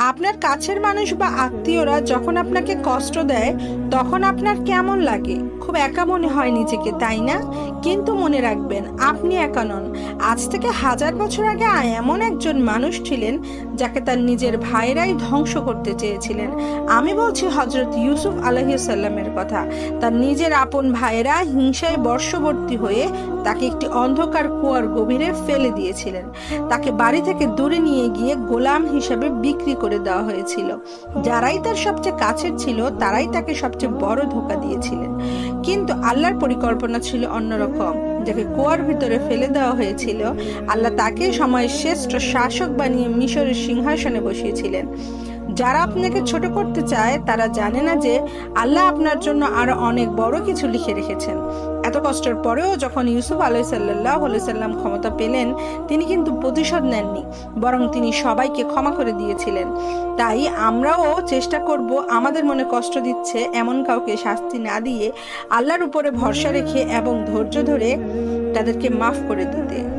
আপনার কাছের মানুষ বা আত্মীয়রা যখন আপনাকে কষ্ট দেয় তখন আপনার কেমন লাগে? খুব একা মনে হয় নিজেকে, তাই না? কিন্তু মনে রাখবেন, আপনি একা নন। আজ থেকে 1000 বছর আগে এমন একজন মানুষ ছিলেন যাকে তার নিজের ভাইরাই ধ্বংস করতে চেয়েছিলেন। আমি বলছি হজরত ইউসুফ আলাইহিসসালামের কথা। তার নিজের আপন ভাইয়েরা হিংসায় বর্ষবর্তী হয়ে তাকে একটি অন্ধকার কুয়ার গভীরে ফেলে দিয়েছিলেন। তাকে বাড়ি থেকে দূরে নিয়ে গিয়ে গোলাম হিসেবে বিক্রি করে দেওয়া হয়েছিল। যারাই তার সবচেয়ে কাছের ছিল তারাই তাকে সবচেয়ে বড় ধোঁকা দিয়েছিলেন। কিন্তু আল্লাহর পরিকল্পনা ছিল অন্যরকম। যাকে কুয়ার ভিতরে ফেলে দেওয়া হয়েছিল, আল্লাহ তাকে সময়ের শ্রেষ্ঠ শাসক বানিয়ে মিশরের সিংহাসনে বসিয়েছিলেন। যারা আপনাকে ছোট করতে চায় তারা জানে না যে আল্লাহ আপনার জন্য আরো অনেক বড় কিছু লিখে রেখেছেন। এত কষ্টের পরেও যখন ইউসুফ সাল্লাল্লাহু আলাইহি সাল্লাম ক্ষমতা পেলেন, তিনি কিন্তু প্রতিশোধ নেননি, বরং তিনি সবাইকে ক্ষমা করে দিয়েছিলেন। তাই আমরাও চেষ্টা করব আমাদের মনে কষ্ট দিচ্ছে এমন কাউকে শাস্তি না দিয়ে আল্লাহর উপরে ভরসা রেখে এবং ধৈর্য ধরে তাদেরকে মাফ করে দিতে।